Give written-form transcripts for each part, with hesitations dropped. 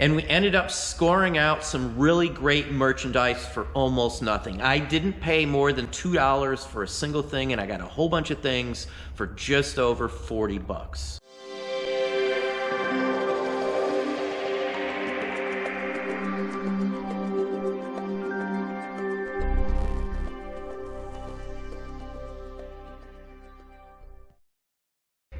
and we ended up scoring out some really great merchandise for almost nothing. I didn't pay more than $2 for a single thing, and I got a whole bunch of things for just over 40 bucks.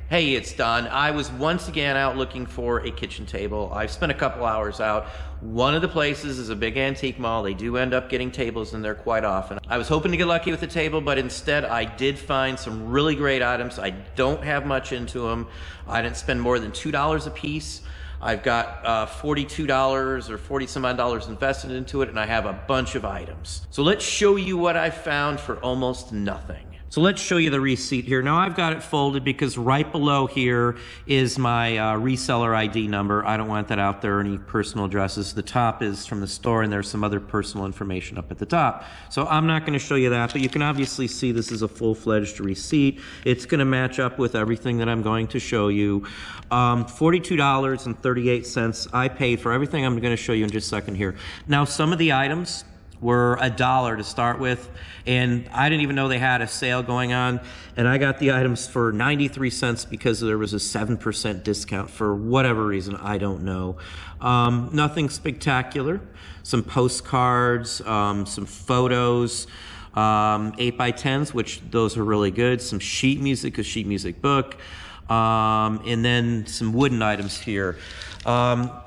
Hey, it's Don. I was once again out looking for a kitchen table. I've spent a couple hours out. One of the places is a big antique mall. They do end up getting tables in there quite often. I was hoping to get lucky with the table, but instead I did find some really great items. I don't have much into them. I didn't spend more than $2 a piece. I've got $42 or 40 some odd dollars invested into it, and I have a bunch of items. So let's show you what I found for almost nothing. So let's show you the receipt here. Now I've got it folded because right below here is my reseller ID number. I don't want that out there, any personal addresses. The top is from the store, and there's some other personal information up at the top. So I'm not going to show you that, but you can obviously see this is a full-fledged receipt. It's going to match up with everything that I'm going to show you. $42.38 I paid for everything I'm going to show you in just a second here. Now some of the items were $1 to start with, and I didn't even know they had a sale going on, and I got the items for 93 cents because there was a 7% discount for whatever reason, I don't know. Nothing spectacular. Some postcards, some photos, 8x10s, which those are really good, some sheet music, a sheet music book, and then some wooden items here.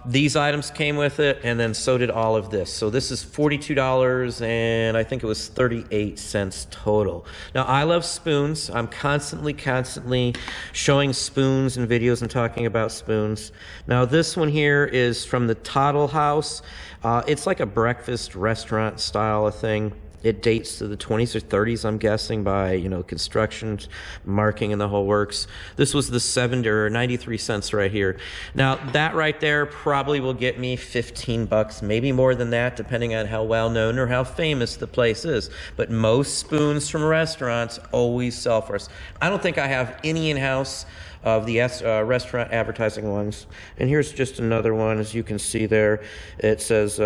These items came with it, and then so did all of this. So this is $42, and I think it was 38 cents total. Now, I love spoons. I'm constantly showing spoons in videos and talking about spoons. Now, this one here is from the Toddle House. It's like a breakfast restaurant style of thing. It dates to the 20s or 30s, I'm guessing, by, you know, construction, marking, and the whole works. This was the 70 or 93 cents right here. Now, that right there probably will get me 15 bucks, maybe more than that, depending on how well known or how famous the place is. But most spoons from restaurants always sell for us. I don't think I have any in-house of the restaurant advertising ones. And here's just another one, as you can see there. It says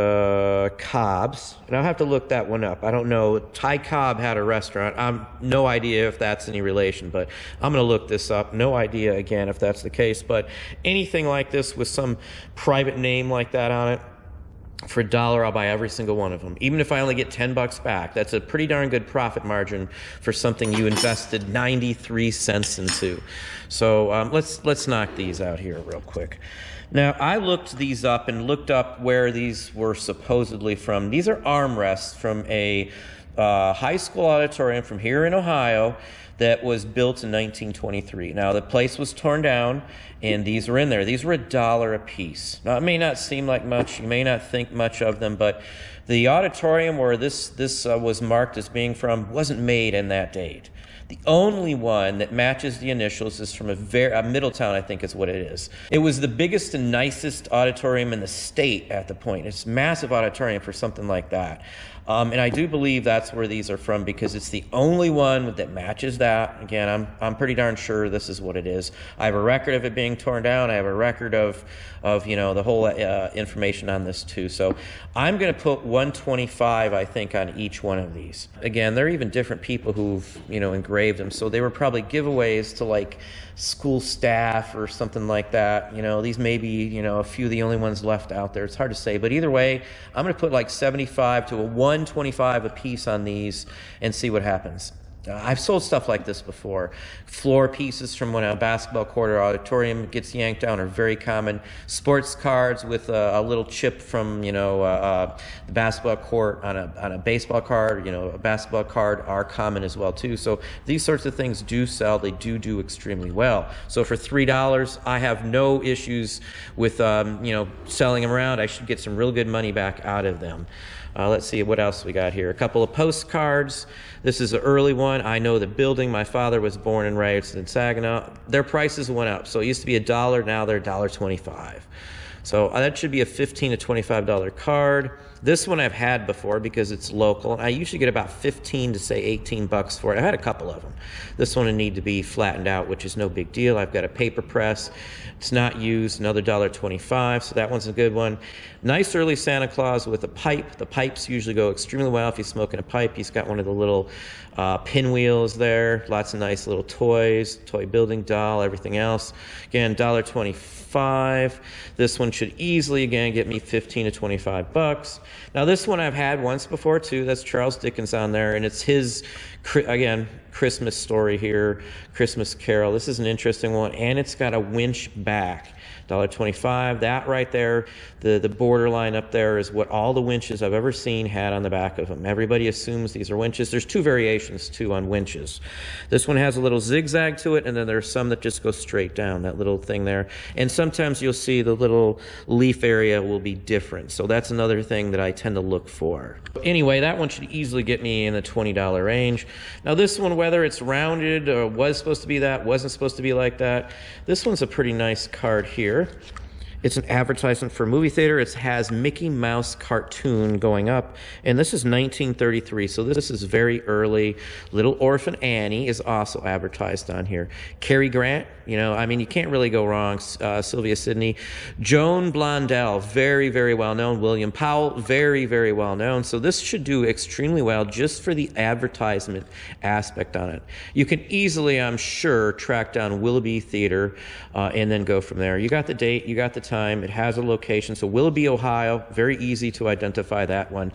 Cobb's, and I'll have to look that one up. I don't know. Ty Cobb had a restaurant. No idea if that's any relation, but I'm gonna look this up. No idea, again, if that's the case, but anything like this with some private name like that on it, for $1, I'll buy every single one of them. Even if I only get 10 bucks back, that's a pretty darn good profit margin for something you invested 93 cents into. So let's knock these out here real quick. Now, I looked these up and looked up where these were supposedly from. These are armrests from a high school auditorium from here in Ohio that was built in 1923. Now, the place was torn down, and these were in there. These were $1 a piece. Now, it may not seem like much. You may not think much of them, but the auditorium where this was marked as being from wasn't made in that date. The only one that matches the initials is from a Middletown, I think is what it is. It was the biggest and nicest auditorium in the state at the point. It's a massive auditorium for something like that. And I do believe that's where these are from because it's the only one that matches that. Again, I'm pretty darn sure this is what it is. I have a record of it being torn down. I have a record of you know, the whole information on this too. So I'm going to put 125, I think, on each one of these. Again, there are even different people who've, you know, engraved them. So they were probably giveaways to like school staff or something like that. You know, these may be, you know, a few of the only ones left out there. It's hard to say, but either way, I'm going to put like 75 to a 125 a piece on these and see what happens. I've sold stuff like this before. Floor pieces from when a basketball court or auditorium gets yanked down are very common. Sports cards with a little chip from, you know, the basketball court on a baseball card, you know, a basketball card are common as well too. So these sorts of things do sell. They do extremely well. So for $3, I have no issues with, you know, selling them around. I should get some real good money back out of them. Let's see what else we got here. A couple of postcards. This is an early one. I know the building. My father was born and raised in Saginaw. Their prices went up. So it used to be $1. Now they're $1.25. So that should be a $15 to $25 card. This one I've had before because it's local. I usually get about 15 to say 18 bucks for it. I had a couple of them. This one will need to be flattened out, which is no big deal. I've got a paper press. It's not used, another $1.25, so that one's a good one. Nice early Santa Claus with a pipe. The pipes usually go extremely well if he's smoking a pipe. He's got one of the little pinwheels there. Lots of nice little toys, toy building doll, everything else. Again, $1.25. This one should easily, again, get me 15 to 25 bucks. Now, this one I've had once before, too. That's Charles Dickens on there, and it's his, again, Christmas story here, Christmas Carol. This is an interesting one, and it's got a winch back. $1.25. That right there, the borderline up there is what all the winches I've ever seen had on the back of them. Everybody assumes these are winches. There's two variations, too, on winches. This one has a little zigzag to it, and then there's some that just go straight down, that little thing there. And sometimes you'll see the little leaf area will be different. So that's another thing that I tend to look for. Anyway, that one should easily get me in the $20 range. Now, this one, whether it's rounded or was supposed to be that, wasn't supposed to be like that, this one's a pretty nice card here. It's an advertisement for a movie theater. It has Mickey Mouse cartoon going up, and this is 1933, so this is very early. Little Orphan Annie is also advertised on here. Cary Grant, you know, I mean, you can't really go wrong. Sylvia Sidney. Joan Blondell, very, very well known. William Powell, very, very well known. So this should do extremely well just for the advertisement aspect on it. You can easily, I'm sure, track down Willoughby Theater and then go from there. You got the date, you got the time, it has a location. So Willoughby, Ohio, very easy to identify that one.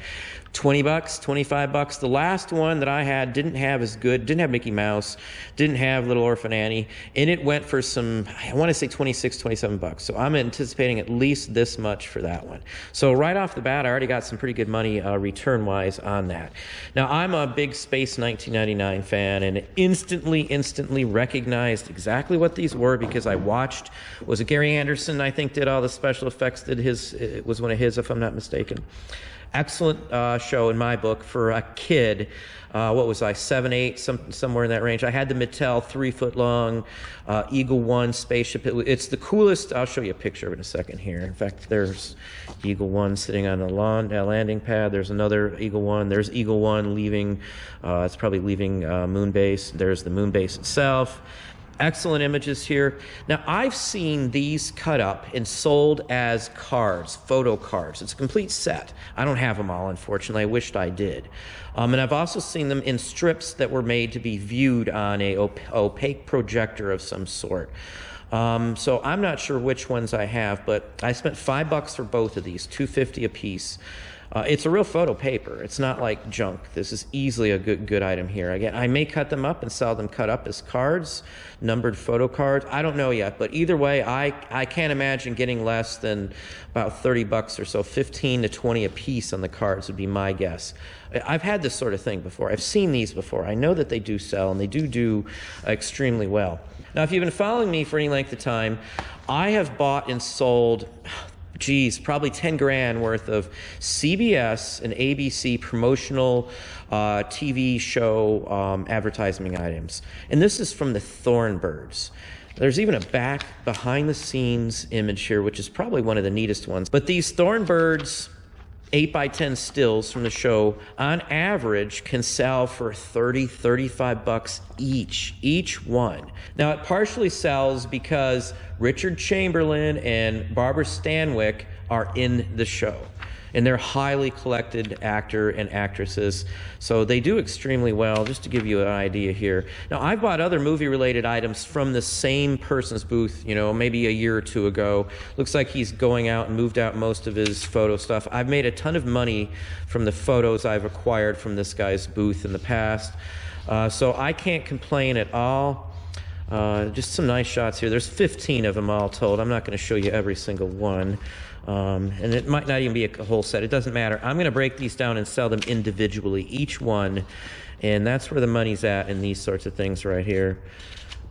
20 bucks, 25 bucks. The last one that I had didn't have as good, didn't have Mickey Mouse, didn't have Little Orphan Annie, and it went for some, I want to say 26, 27 bucks. So I'm anticipating at least this much for that one. So right off the bat, I already got some pretty good money return-wise on that. Now, I'm a big Space 1999 fan, and instantly recognized exactly what these were because I watched, was it Gary Anderson, I think, did all the special effects, it was one of his, if I'm not mistaken. Excellent show in my book for a kid. What was I, 7, 8, somewhere in that range. I had the Mattel 3-foot-long Eagle One spaceship. It's the coolest. I'll show you a picture of it in a second here. In fact, there's Eagle One sitting on the landing pad. There's another Eagle One. There's Eagle One leaving. It's probably leaving moon base. There's the moon base itself. Excellent images here. Now, I've seen these cut up and sold as cards, photo cards. It's a complete set. I don't have them all, unfortunately. I wished I did. And I've also seen them in strips that were made to be viewed on a opaque projector of some sort. So I'm not sure which ones I have, but I spent $5 for both of these, $2.50 a piece. It's a real photo paper. It's not like junk. This is easily a good item here. Again, I may cut them up and sell them cut up as cards, numbered photo cards. I don't know yet, but either way, I can't imagine getting less than about 30 bucks or so, 15 to 20 a piece on the cards would be my guess. I've had this sort of thing before. I've seen these before. I know that they do sell, and they do extremely well. Now, if you've been following me for any length of time, I have bought and sold, probably 10 grand worth of CBS and ABC promotional TV show advertising items. And this is from the Thornbirds. There's even a back behind-the-scenes image here, which is probably one of the neatest ones. But these Thornbirds 8x10 stills from the show, on average, can sell for 30, 35 bucks each one. Now, it partially sells because Richard Chamberlain and Barbara Stanwyck are in the show. And they're highly collected actor and actresses, so they do extremely well, just to give you an idea here. Now, I've bought other movie-related items from the same person's booth, you know, maybe a year or two ago. Looks like he's going out and moved out most of his photo stuff. I've made a ton of money from the photos I've acquired from this guy's booth in the past, so I can't complain at all. Just some nice shots here. There's 15 of them all told. I'm not going to show you every single one. And it might not even be a whole set. It doesn't matter. I'm going to break these down and sell them individually, each one. And that's where the money's at in these sorts of things right here.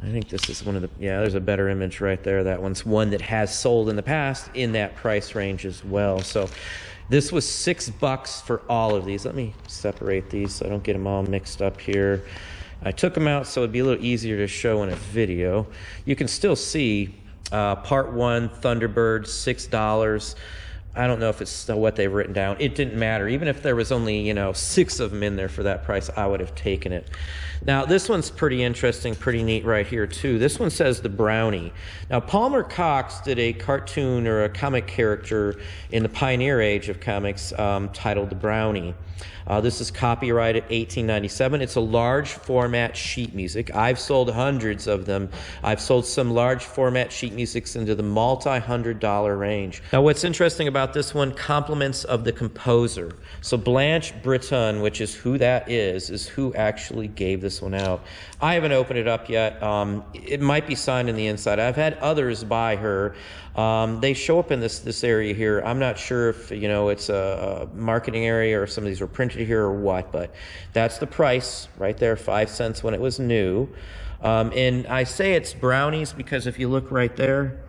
I think this is one of the, yeah, there's a better image right there. That one's one that has sold in the past in that price range as well. So this was $6 for all of these. Let me separate these so I don't get them all mixed up here. I took them out so it'd be a little easier to show in a video. You can still see Part 1, Thunderbird, $6. I don't know if it's still what they've written down. It didn't matter. Even if there was only, 6 of them in there for that price, I would have taken it. Now, this one's pretty interesting, pretty neat right here, too. This one says The Brownie. Now, Palmer Cox did a cartoon or a comic character in the pioneer age of comics titled The Brownie. This is copyrighted 1897. It's a large format sheet music. I've sold hundreds of them. I've sold some large format sheet musics into the multi-$100 range. Now, what's interesting about this one, compliments of the composer. So Blanche Britton, which is who that is who actually gave this one out. I haven't opened it up yet. It might be signed in the inside. I've had others by her. They show up in this area here. I'm not sure if it's a marketing area or some of these were printed here or what, but that's the price right there, 5 cents when it was new. And I say it's brownies because if you look right there,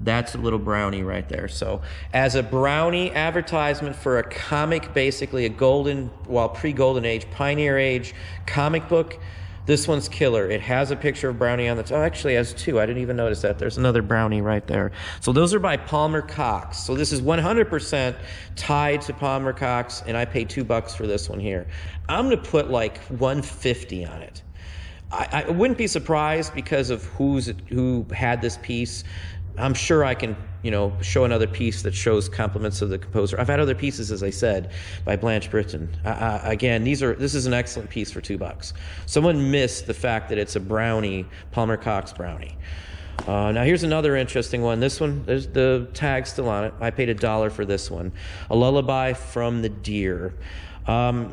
that's a little brownie right there. So as a brownie advertisement for a comic, basically a pre-golden age, pioneer age comic book, this one's killer. It has a picture of brownie on the top. Oh, actually it has 2. I didn't even notice that. There's another brownie right there. So those are by Palmer Cox. So this is 100% tied to Palmer Cox, and I paid $2 for this one here. I'm going to put like $150 on it. I wouldn't be surprised because of who had this piece. I'm sure I can, show another piece that shows compliments of the composer. I've had other pieces, as I said, by Blanche Britton. Again, this is an excellent piece for $2. Someone missed the fact that it's a brownie, Palmer Cox brownie. Now here's another interesting one. This one, there's the tag still on it. I paid $1 for this one. A Lullaby from the Deer. I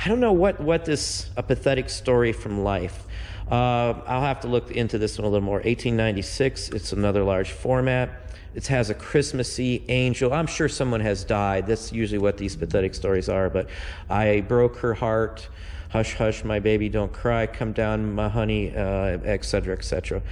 don't know what this, a pathetic story from life. I'll have to look into this one a little more. 1896, it's another large format. It has a Christmassy angel. I'm sure someone has died. That's usually what these pathetic stories are, but I broke her heart. Hush, hush, my baby, don't cry. Come down, my honey, etc., etc.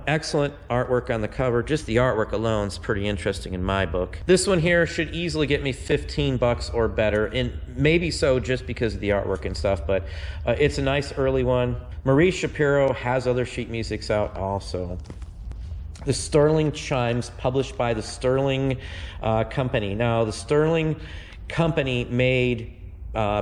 Excellent artwork on the cover. Just the artwork alone is pretty interesting in my book. This one here should easily get me $15 or better, and maybe so just because of the artwork and stuff, but it's a nice early one. Marie Shapiro has other sheet musics out also. The Sterling Chimes, published by the Sterling Company. Now, the Sterling Company made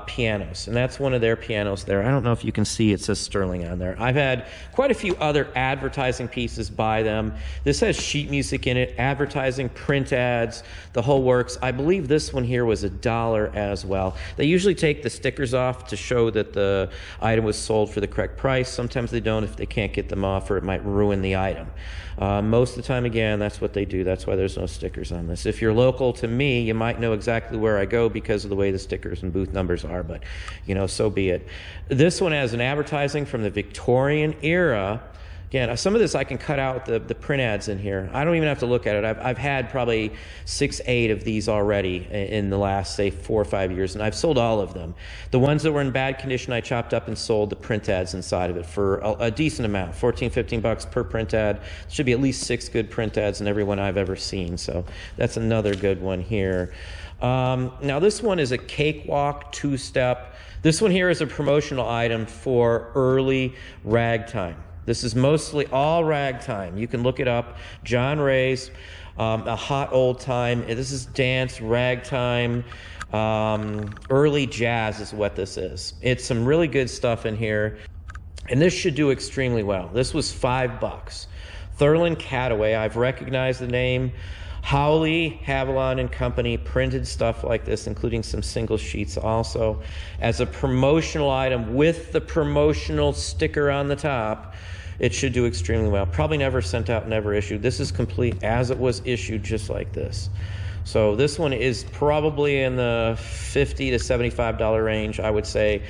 pianos, and that's one of their pianos there. I don't know if you can see, it says Sterling on there. I've had quite a few other advertising pieces by them. This has sheet music in it, advertising, print ads, the whole works. I believe this one here was $1 as well. They usually take the stickers off to show that the item was sold for the correct price. Sometimes they don't if they can't get them off, or it might ruin the item. Most of the time, again, that's what they do. That's why there's no stickers on this. If you're local to me, you might know exactly where I go because of the way the stickers and booth numbers are, but so be it. This one has an advertising from the Victorian era. Again, some of this I can cut out the print ads in here. I don't even have to look at it. I've had probably 6, 8 of these already in the last, say, 4 or 5 years, and I've sold all of them. The ones that were in bad condition, I chopped up and sold the print ads inside of it for a decent amount, $14, $15 per print ad. There should be at least 6 good print ads in every one I've ever seen, so that's another good one here. Now this one is a cakewalk 2-step. This one here is a promotional item for early ragtime. This is mostly all ragtime. You can look it up. John Ray's, a hot old time. This is dance, ragtime, early jazz is what this is. It's some really good stuff in here, and this should do extremely well. This was $5. Thurland Cataway, I've recognized the name. Howley, Haviland and Company printed stuff like this, including some single sheets also, as a promotional item with the promotional sticker on the top. It should do extremely well. Probably never sent out, never issued. This is complete as it was issued, just like this. So this one is probably in the $50 to $75 range, I would say,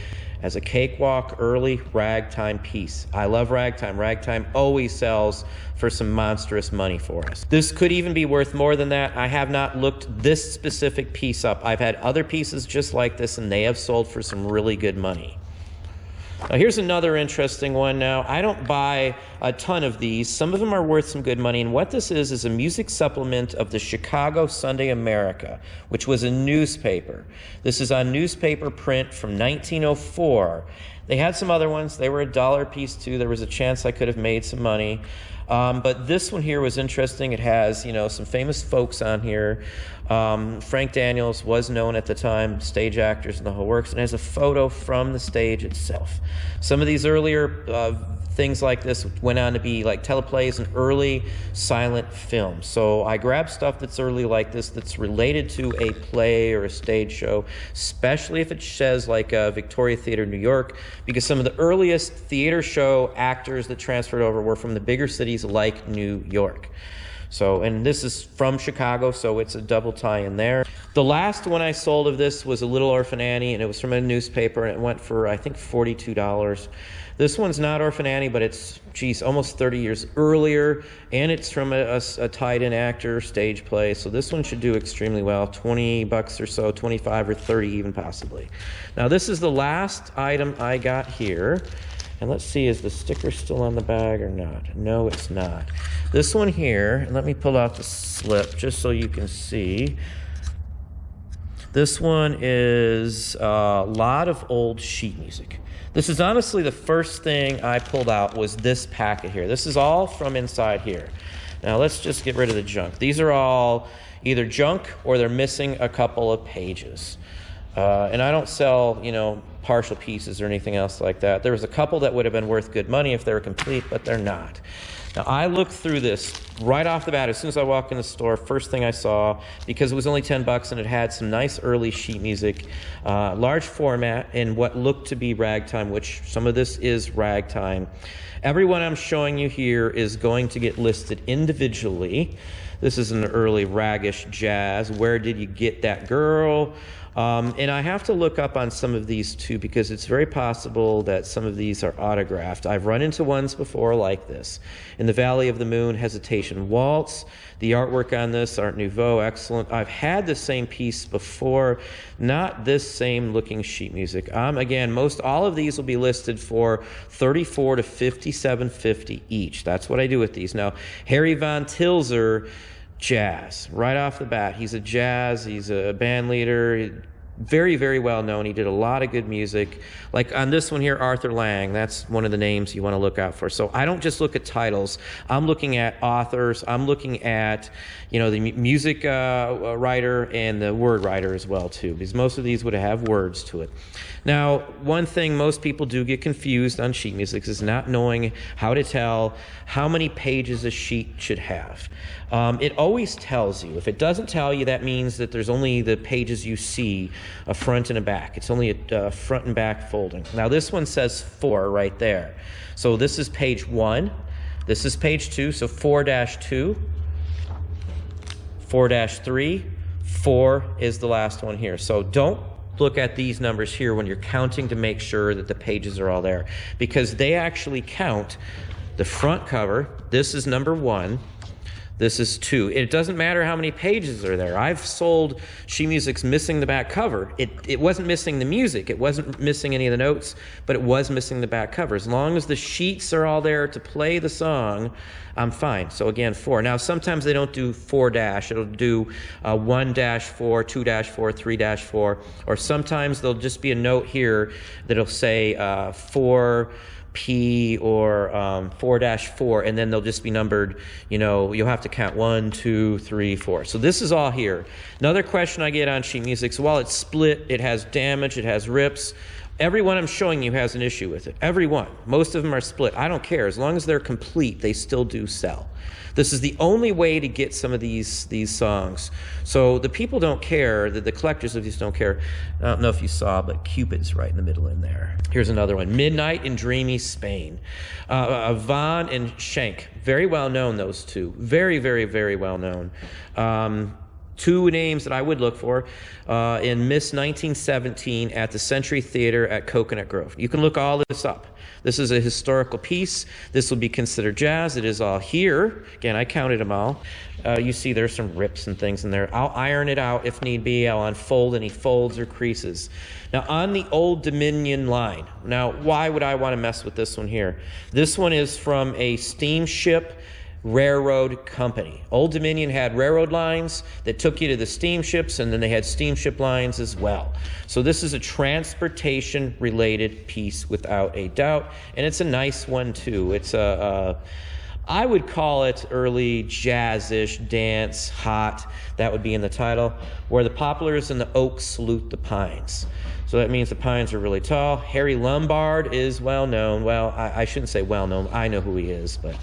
as a cakewalk early ragtime piece. I love ragtime. Ragtime always sells for some monstrous money for us. This could even be worth more than that. I have not looked this specific piece up. I've had other pieces just like this, and they have sold for some really good money. Now here's another interesting one now. I don't buy a ton of these. Some of them are worth some good money, and what this is a music supplement of the Chicago Sunday America, which was a newspaper. This is on newspaper print from 1904. They had some other ones. They were $1 a piece too. There was a chance I could have made some money. But this one here was interesting. It has, you know, some famous folks on here. Frank Daniels was known at the time, stage actors and the whole works, and has a photo from the stage itself. Some of these earlier things like this went on to be like teleplays and early silent films. So I grabbed stuff that's early like this, that's related to a play or a stage show, especially if it says like Victoria Theater, New York, because some of the earliest theater show actors that transferred over were from the bigger cities like New York. So, and this is from Chicago, so it's a double tie in there. The last one I sold of this was a Little Orphan Annie, and it was from a newspaper, and it went for, I think, $42. This one's not Orphan Annie, but it's, geez, almost 30 years earlier, and it's from a tied-in actor stage play, so this one should do extremely well, 20 bucks or so, 25 or 30 even possibly. Now, this is the last item I got here, and let's see, is the sticker still on the bag or not? No, it's not. This one here, and let me pull out the slip just so you can see. This one is a lot of old sheet music. This is honestly the first thing I pulled out was this packet here. This is all from inside here. Now let's just get rid of the junk. These are all either junk or they're missing a couple of pages. And I don't sell, you know, partial pieces or anything else like that. There was a couple that would have been worth good money if they were complete, but they're not. Now, I looked through this right off the bat. As soon as I walked in the store, first thing I saw, because it was only 10 bucks and it had some nice early sheet music, large format, and what looked to be ragtime, which some of this is ragtime. Everyone I'm showing you here is going to get listed individually. This is an early raggish jazz. Where did you get that girl? And I have to look up on some of these too, because it's very possible that some of these are autographed. I've run into ones before like this. In the Valley of the Moon, Hesitation Waltz. The artwork on this, Art Nouveau, excellent. I've had the same piece before, not this same looking sheet music. Again, most all of these will be listed for $34 to $57.50 each. That's what I do with these. Now, Harry Von Tilzer, jazz, right off the bat. He's a band leader, very, very well known. He did a lot of good music. Like on this one here, Arthur Lang, that's one of the names you want to look out for. So I don't just look at titles. I'm looking at authors. I'm looking at, you know, the music writer and the word writer as well too, because most of these would have words to it. Now, one thing most people do get confused on sheet music is not knowing how to tell how many pages a sheet should have. It always tells you. If it doesn't tell you, that means that there's only the pages you see, a front and a back. It's only a front and back folding. Now, this one says 4 right there. So this is page 1. This is page 2, so 4-2, 4-3, 4 is the last one here. So don't look at these numbers here when you're counting to make sure that the pages are all there, because they actually count the front cover. This is number 1. This is 2. It doesn't matter how many pages are there. I've sold sheet music's missing the back cover. It wasn't missing the music. It wasn't missing any of the notes, but it was missing the back cover. As long as the sheets are all there to play the song, I'm fine. So again, 4. Now, sometimes they don't do 4-. It'll do 1-4, 2-4, 3-4, or sometimes there'll just be a note here that'll say 4P or 4-4, and then they'll just be numbered, you know, you'll have to count 1, 2, 3, 4. So this is all here. Another question I get on sheet music, so while it's split, it has damage, it has rips. Every one I'm showing you has an issue with it. Every one. Most of them are split. I don't care. As long as they're complete, they still do sell. This is the only way to get some of these songs. So the people don't care, the collectors of these don't care. I don't know if you saw, but Cupid's right in the middle in there. Here's another one. Midnight in Dreamy Spain. Vaughan and Schenk. Very well known, those two. Very, very, very well known. Two names that I would look for in Miss 1917 at the Century Theater at Coconut Grove. You can look all this up. This is a historical piece. This will be considered jazz. It is all here. Again, I counted them all. You see there's some rips and things in there. I'll iron it out if need be. I'll unfold any folds or creases. Now, on the Old Dominion line. Now, why would I want to mess with this one here? This one is from a steamship railroad company. Old Dominion had railroad lines that took you to the steamships, and then they had steamship lines as well. So this is a transportation related piece without a doubt, and it's a nice one too. It's a I would call it early jazz-ish, dance, hot. That would be in the title. Where the poplars and the oaks salute the pines. So that means the pines are really tall. Harry Lombard is well known. Well, I shouldn't say well known. I know who he is, but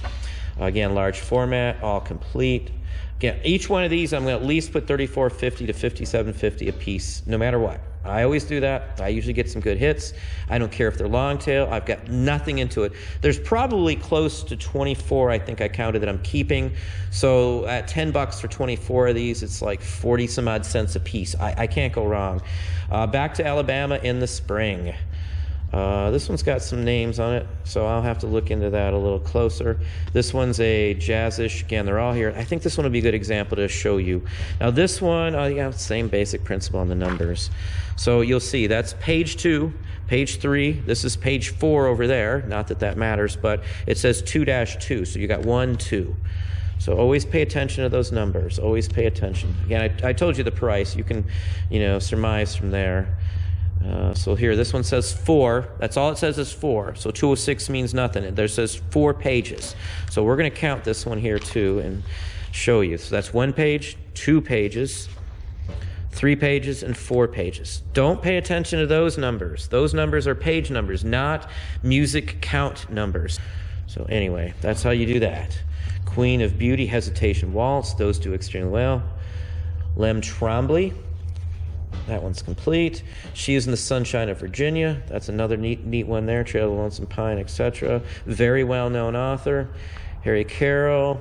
again, large format, all complete. Again, each one of these, I'm going to at least put $34.50 to $57.50 a piece, no matter what. I always do that. I usually get some good hits. I don't care if they're long tail. I've got nothing into it. There's probably close to 24, I think I counted, that I'm keeping. So at $10 for 24 of these, it's like 40 some odd cents a piece. I can't go wrong. Back to Alabama in the spring. This one's got some names on it, so I'll have to look into that a little closer. This one's a jazzish. Again, they're all here. I think this one would be a good example to show you. Now this one, yeah, same basic principle on the numbers. So you'll see that's page 2, page 3. This is page 4 over there. Not that that matters, but it says 2-2. So you got 1, 2. So always pay attention to those numbers. Always pay attention. Again, I told you the price. You can, surmise from there. So here, this one says 4. That's all it says is 4. So 206 means nothing. There says 4 pages. So we're going to count this one here too and show you. So that's 1 page, 2 pages, 3 pages, and 4 pages. Don't pay attention to those numbers. Those numbers are page numbers, not music count numbers. So anyway, that's how you do that. Queen of Beauty, Hesitation Waltz. Those do extremely well. Lem Trombley. That one's complete. She is in the Sunshine of Virginia. That's another neat one there. Trail of the Lonesome Pine, etc. Very well-known author. Harry Carroll.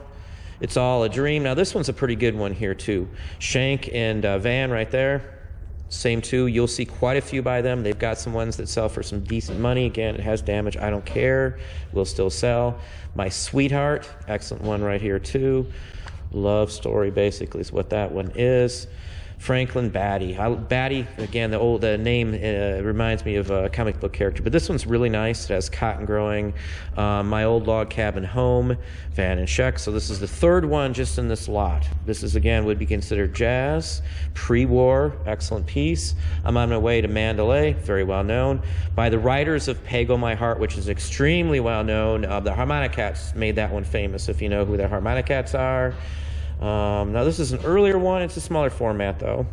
It's All a Dream. Now this one's a pretty good one here too. Shank and Van right there. Same too. You'll see quite a few by them. They've got some ones that sell for some decent money. Again, it has damage. I don't care. Will still sell. My Sweetheart. Excellent one right here too. Love Story basically is what that one is. Franklin Batty. Batty, again, the name reminds me of a comic book character, but this one's really nice. It has cotton growing. My Old Log Cabin Home, Van and Scheck. So this is the third one just in this lot. This is, again, would be considered jazz, pre-war, excellent piece. I'm on my way to Mandalay, very well known. By the writers of Pego My Heart, which is extremely well known. The Harmonicats made that one famous, if you know who the Harmonicats are. Now this is an earlier one. It's a smaller format though.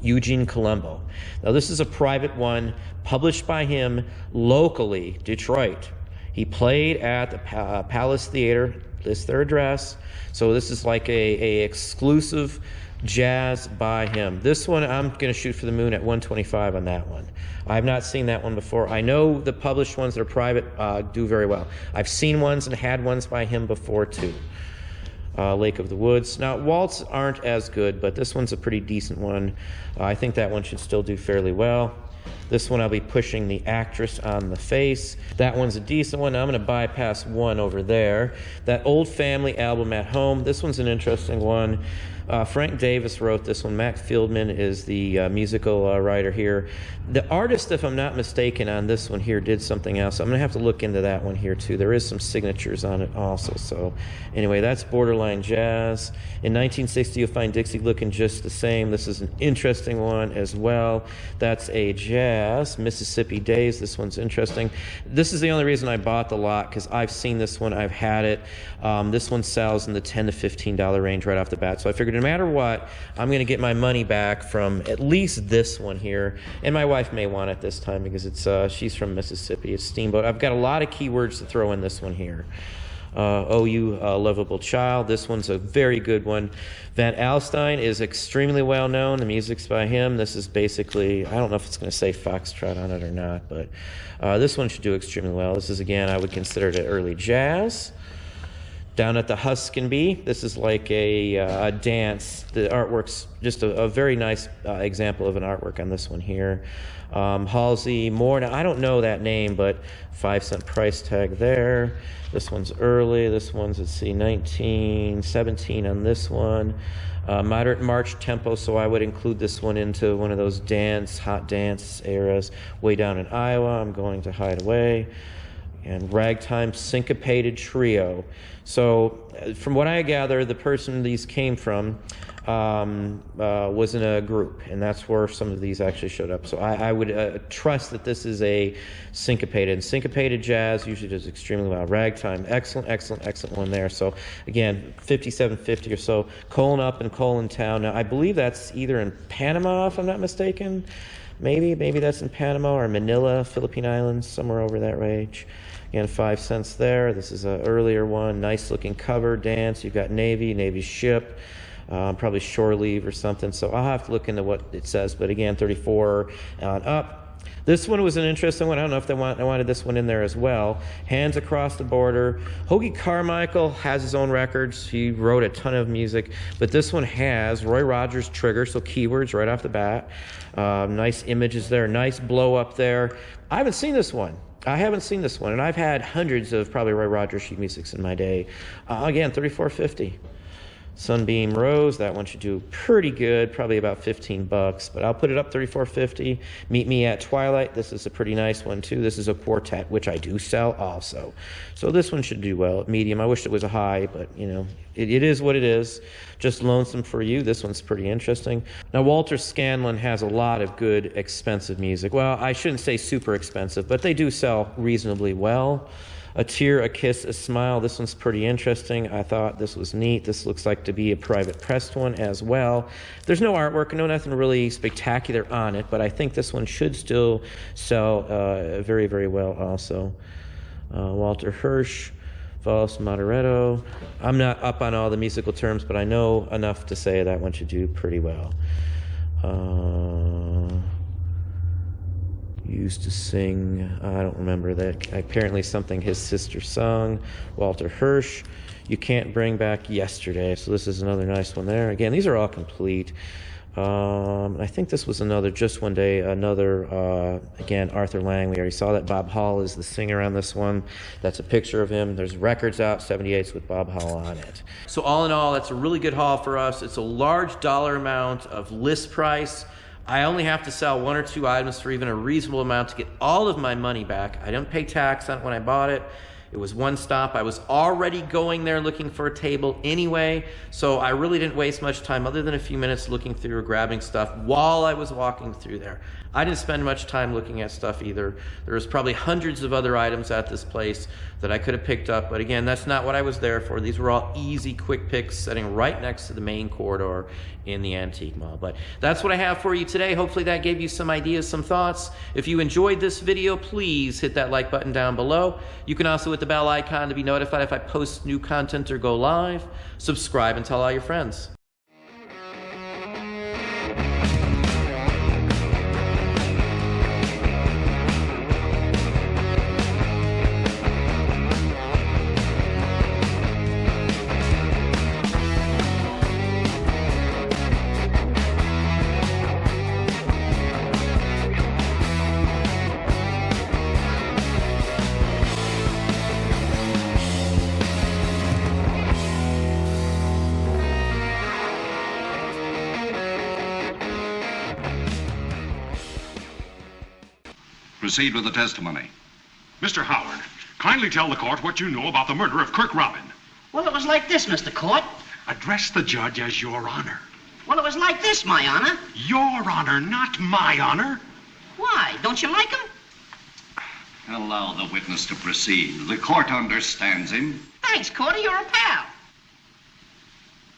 Eugene Colombo. Now this is a private one published by him locally, Detroit. He played at the Palace Theater. This is their address. So this is like a exclusive jazz by him. This one I'm going to shoot for the moon at 125 on that one. I've not seen that one before. I know the published ones that are private do very well. I've seen ones and had ones by him before too. Lake of the Woods. Now, waltz aren't as good, but this one's a pretty decent one. I think that one should still do fairly well. This one I'll be pushing the actress on the face. That one's a decent one. I'm going to bypass one over there. That Old Family Album at Home. This one's an interesting one. Frank Davis wrote this one. Mac Fieldman is the musical writer here. The artist, if I'm not mistaken, on this one here did something else. I'm going to have to look into that one here too. There is some signatures on it also. So anyway, that's borderline jazz. In 1960, you'll find Dixie looking just the same. This is an interesting one as well. That's a jazz. Mississippi Days. This one's interesting. This is the only reason I bought the lot, because I've seen this one. I've had it. This one sells in the $10 to $15 range right off the bat. So I figured no matter what, I'm going to get my money back from at least this one here. And my wife may want it this time because it's she's from Mississippi. It's Steamboat. I've got a lot of keywords to throw in this one here. Oh, You Lovable Child. This one's a very good one. Van Alstyne is extremely well known. The music's by him. This is basically, I don't know if it's going to say Foxtrot on it or not, but this one should do extremely well. This is, again, I would consider it early jazz. Down at the Huskin Bee, this is like a dance. The artwork's just a very nice example of an artwork on this one here. Halsey Moore. Now, I don't know that name, but 5-cent price tag there. This one's early. This one's, let's see, 1917 on this one. Moderate march tempo, so I would include this one into one of those hot dance eras. Way down in Iowa, I'm going to Hideaway. And Ragtime Syncopated Trio. So from what I gather, the person these came from was in a group, and that's where some of these actually showed up. So I would trust that this is a syncopated. And syncopated jazz usually does extremely well. Ragtime, excellent, excellent, excellent one there. So again, 57.50 or so. Colin Up and Colin Town. Now I believe that's either in Panama, if I'm not mistaken. Maybe that's in Panama or Manila, Philippine Islands, somewhere over that range. Again, 5 cents there. This is an earlier one. Nice looking cover dance. You've got Navy's ship. Probably shore leave or something. So I'll have to look into what it says. But again, 34 on up. This one was an interesting one. I don't know if I wanted this one in there as well. Hands Across the Border. Hoagy Carmichael has his own records. He wrote a ton of music. But this one has Roy Rogers trigger, so keywords right off the bat. Nice images there. Nice blow up there. I haven't seen this one. And I've had hundreds of probably Roy Rogers sheet musics in my day. Again, 34.50. Sunbeam Rose, that one should do pretty good, probably about $15, but I'll put it up 34.50. Meet Me at Twilight, this is a pretty nice one too. This is a quartet, which I do sell also. So this one should do well at medium. I wish it was a high, but you know, it is what it is. Just Lonesome for You, this one's pretty interesting. Now Walter Scanlon has a lot of good expensive music. Well, I shouldn't say super expensive, but they do sell reasonably well. A Tear, A Kiss, A Smile. This one's pretty interesting. I thought this was neat. This looks like to be a private pressed one as well. There's no artwork, no nothing really spectacular on it, but I think this one should still sell very, very well also. Walter Hirsch, Valse Moderato. I'm not up on all the musical terms, but I know enough to say that one should do pretty well. Used to sing, I don't remember that, apparently something his sister sung. Walter Hirsch, You Can't Bring Back Yesterday. So this is another nice one there. Again, these are all complete. I think this was another Just One Day, again, Arthur Lang. We already saw that. Bob Hall is the singer on this one. That's a picture of him. There's records out, 78s with Bob Hall on it. So all in all, that's a really good haul for us. It's a large dollar amount of list price. I only have to sell 1 or 2 items for even a reasonable amount to get all of my money back. I didn't pay tax on it when I bought it. It was one stop. I was already going there looking for a table anyway, so I really didn't waste much time other than a few minutes looking through or grabbing stuff while I was walking through there. I didn't spend much time looking at stuff either. There was probably hundreds of other items at this place that I could have picked up, but again, that's not what I was there for. These were all easy, quick picks sitting right next to the main corridor in the antique mall. But that's what I have for you today. Hopefully that gave you some ideas, some thoughts. If you enjoyed this video, please hit that like button down below. You can also hit the bell icon to be notified if I post new content or go live. Subscribe and tell all your friends. Proceed with the testimony. Mr. Howard, kindly tell the court what you know about the murder of Kirk Robin. Well, it was like this, Mr. Court. Address the judge as Your Honor. Well, it was like this, my honor. Your Honor, not my honor. Why? Don't you like him? Allow the witness to proceed. The court understands him. Thanks, Cordy. You're a pal.